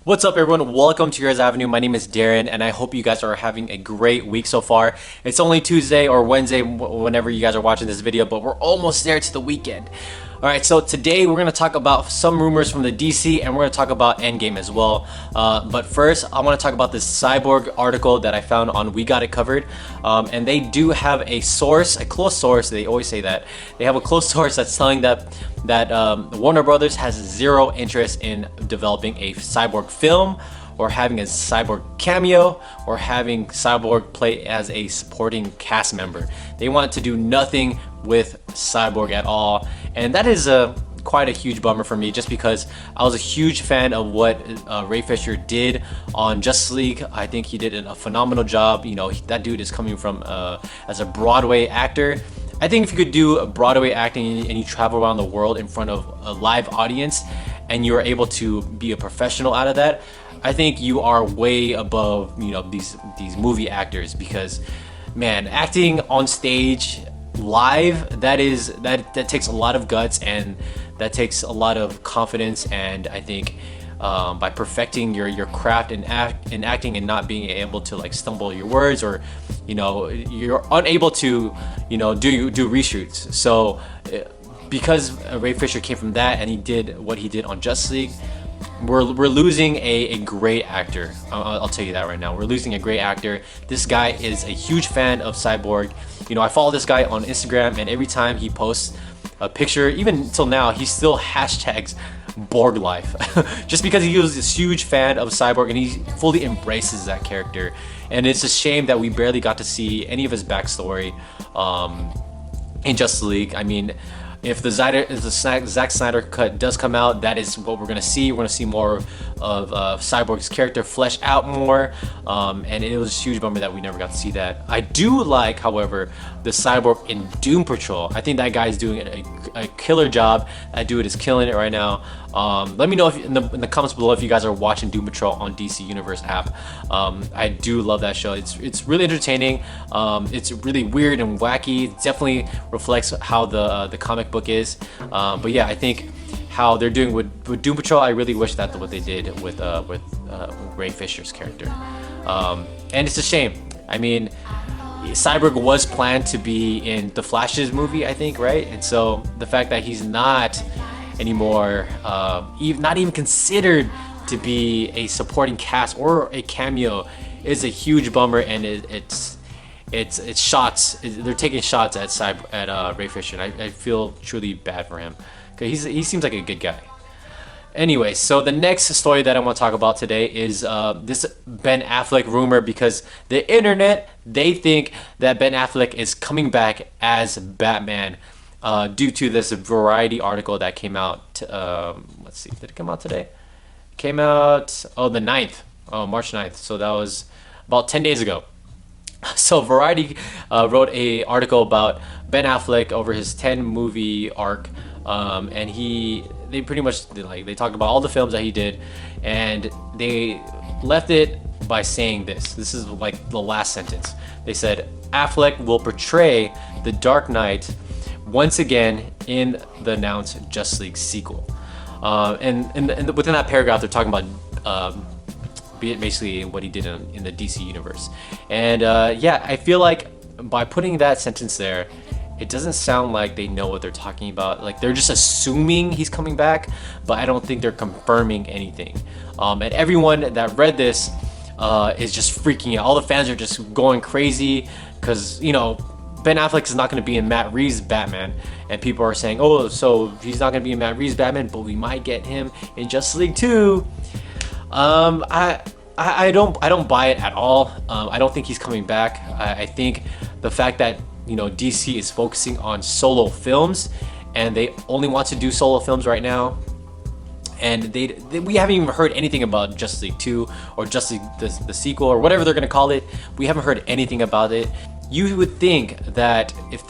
What's up, everyone? Welcome to Yours Avenue. My name is Darren, and I hope you guys are having a great week so far. It's only Tuesday or Wednesday, whenever you guys are watching this video, but we're almost there to the weekend. All right, so today we're going to talk about some rumors from the DC, and we're going to talk about Endgame as well. But first, I want to talk about this Cyborg article that I found on We Got It Covered. And they do have a source, a close source. They always say that. They have a close source that's telling that Warner Brothers has zero interest in developing a Cyborg film, or having a Cyborg cameo, or having Cyborg play as a supporting cast member. They want to do nothing with Cyborg at all, and that is quite a huge bummer for me, just because I was a huge fan of what Ray Fisher did on Justice League. I think he did a phenomenal job. You know, that dude is coming from as a Broadway actor. I think if you could do a Broadway acting and you travel around the world in front of a live audience and you're able to be a professional out of that, I think you are way above, you know, these movie actors, because man, acting on stage live, that takes a lot of guts, and that takes a lot of confidence. And I think by perfecting your craft in acting and not being able to like stumble your words, or you know, you're unable to, you know, do reshoots. So because Ray Fisher came from that and he did what he did on Justice League, we're losing a great actor. I'll tell you that right now. We're losing a great actor. This guy is a huge fan of Cyborg. You know, I follow this guy on Instagram, and every time he posts a picture, even until now, he still hashtags Borg life, just because he was this huge fan of Cyborg and he fully embraces that character. And it's a shame that we barely got to see any of his backstory in Justice League. I mean, if the Zack Snyder cut does come out, that is what we're gonna see. We're gonna see more of Cyborg's character fleshed out more, and it was a huge bummer that we never got to see that. I do like, however, the Cyborg in Doom Patrol. I think that guy is doing a killer job. That dude is killing it right now. Let me know if in the comments below if you guys are watching Doom Patrol on DC Universe app. I do love that show. It's really entertaining. It's really weird and wacky. It definitely reflects how the comic book is. But yeah, I think how they're doing with Doom Patrol, I really wish that what they did with Ray Fisher's character. And it's a shame. I mean, Cyborg was planned to be in the Flash's movie, I think, right? And so the fact that he's not anymore, not even considered to be a supporting cast or a cameo, is a huge bummer. And it's shots. They're taking shots at Ray Fisher, and I feel truly bad for him, because he seems like a good guy. Anyway, so the next story that I want to talk about today is this Ben Affleck rumor, because the internet, they think that Ben Affleck is coming back as Batman due to this Variety article that came out. Let's see, did it come out today? It came out, the 9th, March 9th. So that was about 10 days ago. So Variety wrote a article about Ben Affleck over his 10 movie arc, and they pretty much they talked about all the films that he did, and they left it by saying this is like the last sentence. They said Affleck will portray the Dark Knight once again in the announced Justice League sequel, and within that paragraph they're talking about basically what he did in the DC universe. And yeah, I feel like by putting that sentence there, it doesn't sound like they know what they're talking about. Like, they're just assuming he's coming back, but I don't think they're confirming anything. And everyone that read this is just freaking out. All the fans are just going crazy, because, you know, Ben Affleck is not going to be in Matt Reeves' Batman, and people are saying, oh, so he's not going to be in Matt Reeves' Batman, but we might get him in Justice League 2. I don't buy it at all. I don't think he's coming back. I think the fact that, you know, DC is focusing on solo films, and they only want to do solo films right now, and we haven't even heard anything about Justice League 2 or Justice League the sequel, or whatever they're gonna call it. We haven't heard anything about it. You would think that if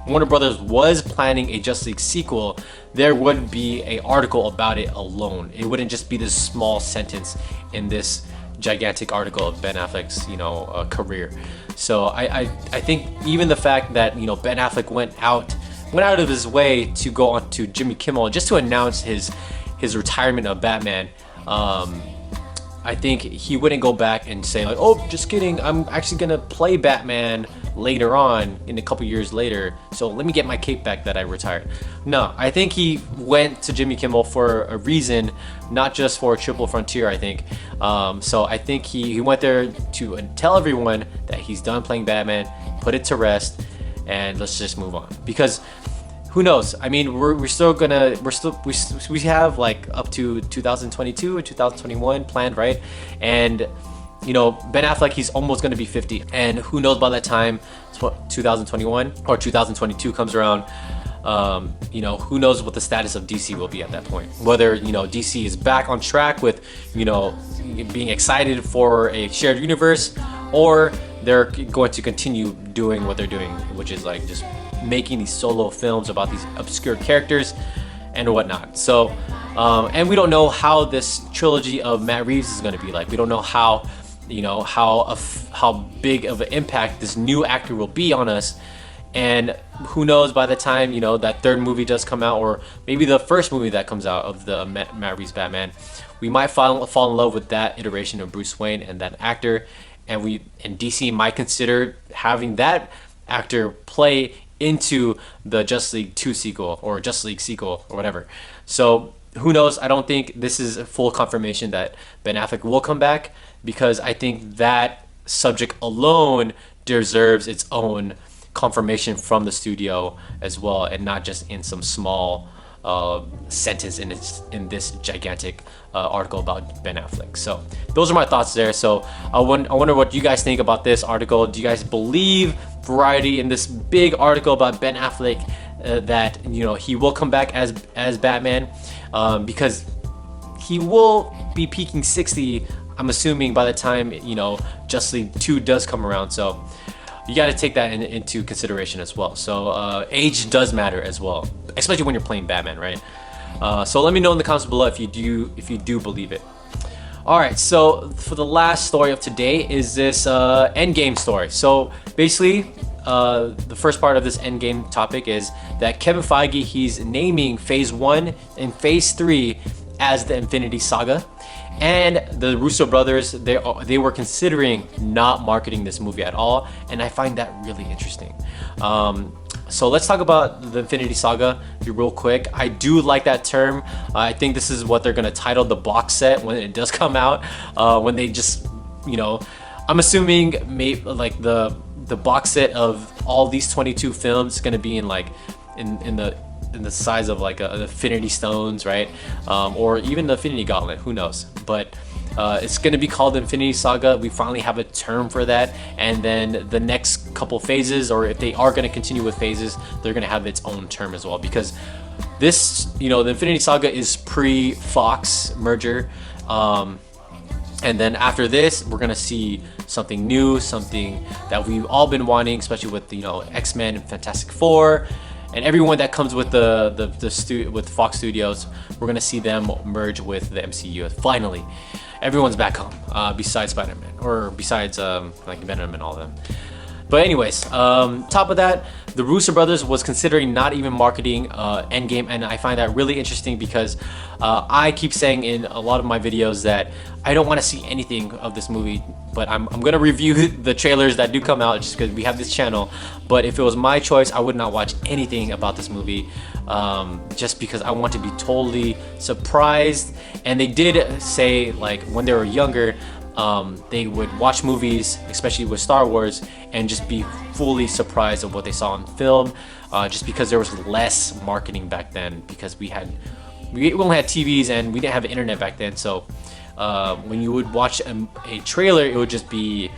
Warner Brothers was planning a Justice League sequel, there would be an article about it alone. It wouldn't just be this small sentence in this gigantic article of Ben Affleck's, you know, career. So I think even the fact that, you know, Ben Affleck went out of his way to go on to Jimmy Kimmel just to announce his retirement of Batman, I think he wouldn't go back and say like, oh, just kidding, I'm actually gonna play Batman later on in a couple years later, so let me get my cape back that I retired. No, I think he went to Jimmy Kimmel for a reason, not just for Triple Frontier, I think. So I think he went there to tell everyone that he's done playing Batman, put it to rest, and let's just move on. Because who knows? I mean, we have like up to 2022 or 2021 planned, right? And you know, Ben Affleck, he's almost going to be 50, and who knows, by that time 2021 or 2022 comes around, you know, who knows what the status of DC will be at that point. Whether, you know, DC is back on track with, you know, being excited for a shared universe, or they're going to continue doing what they're doing, which is like just making these solo films about these obscure characters and whatnot. So, and we don't know how this trilogy of Matt Reeves is going to be like. We don't know how, you know, how big of an impact this new actor will be on us. And who knows, by the time, you know, that third movie does come out, or maybe the first movie that comes out of the Matt Reeves Batman, we might fall in love with that iteration of Bruce Wayne and that actor, and DC might consider having that actor play into the Justice League 2 sequel or Justice League sequel or whatever. So who knows? I don't think this is a full confirmation that Ben Affleck will come back, because I think that subject alone deserves its own confirmation from the studio as well, and not just in some small sentence in this gigantic article about Ben Affleck. So those are my thoughts there. So I wonder what you guys think about this article. Do you guys believe Variety in this big article about Ben Affleck that, you know, he will come back as Batman, because he will be peaking 60, I'm assuming, by the time, you know, Justice League 2 does come around. So you got to take that into consideration as well. So age does matter as well, especially when you're playing Batman, right? So let me know in the comments below if you do believe it. All right, so for the last story of today is this Endgame story. So basically, the first part of this Endgame topic is that Kevin Feige, he's naming Phase 1 and Phase 3 as the Infinity Saga. And the Russo brothers, they were considering not marketing this movie at all, and I find that really interesting. So let's talk about the Infinity Saga real quick. I do like that term. I think this is what they're gonna title the box set when it does come out. When they just, you know, I'm assuming maybe like the box set of all these 22 films is gonna be in like in the size of like an Infinity Stones, right? Or even the Infinity Gauntlet, who knows? But it's gonna be called the Infinity Saga. We finally have a term for that. And then the next couple phases, or if they are gonna continue with phases, they're gonna have its own term as well. Because this, you know, the Infinity Saga is pre-Fox merger. And then after this, we're gonna see something new, something that we've all been wanting, especially with, you know, X-Men and Fantastic Four. And everyone that comes with with Fox Studios, we're gonna see them merge with the MCU. Finally, everyone's back home, besides Spider-Man, or besides like Venom and all of them. But anyways, top of that, the Russo brothers was considering not even marketing Endgame, and I find that really interesting because I keep saying in a lot of my videos that I don't want to see anything of this movie, but I'm gonna review the trailers that do come out just because we have this channel. But if it was my choice, I would not watch anything about this movie, just because I want to be totally surprised. And they did say, like, when they were younger, they would watch movies, especially with Star Wars, and just be fully surprised of what they saw on film, just because there was less marketing back then, because we only had TVs and we didn't have internet back then. So when you would watch a trailer, it would just be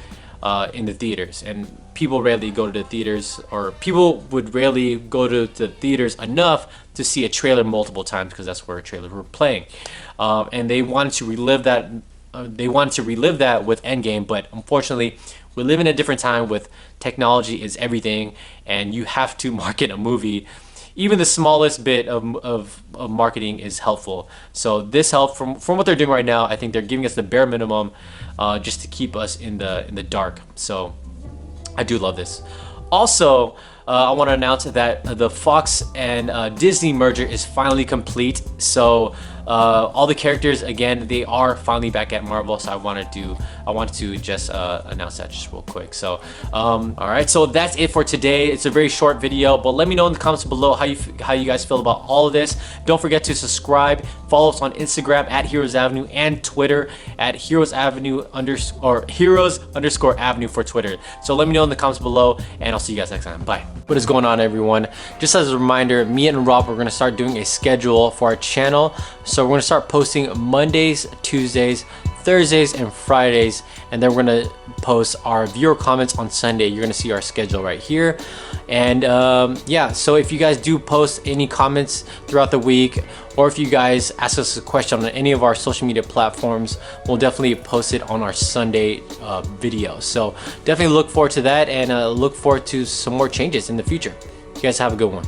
in the theaters, and people rarely go to the theaters, or people would rarely go to the theaters enough to see a trailer multiple times, because that's where trailers were playing. And they wanted to relive that. With Endgame, but unfortunately, we live in a different time with technology is everything, and you have to market a movie. Even the smallest bit of marketing is helpful. So this help from what they're doing right now, I think they're giving us the bare minimum, just to keep us in the dark. So I do love this. Also, I want to announce that the Fox and Disney merger is finally complete. So all the characters, again, they are finally back at Marvel, so I wanted to just announce that just real quick. So all right, so that's it for today. It's a very short video, but let me know in the comments below how you guys feel about all of this. Don't forget to subscribe, follow us on Instagram at Heroes Avenue and Twitter at Heroes Avenue Heroes_Avenue for Twitter. So let me know in the comments below, and I'll see you guys next time. Bye. What is going on, everyone? Just as a reminder, me and Rob are going to start doing a schedule for our channel. So we're going to start posting Mondays, Tuesdays, Thursdays, and Fridays, and then we're going to post our viewer comments on Sunday. You're going to see our schedule right here. And yeah, so if you guys do post any comments throughout the week, or if you guys ask us a question on any of our social media platforms, we'll definitely post it on our Sunday video. So definitely look forward to that, and look forward to some more changes in the future. You guys have a good one.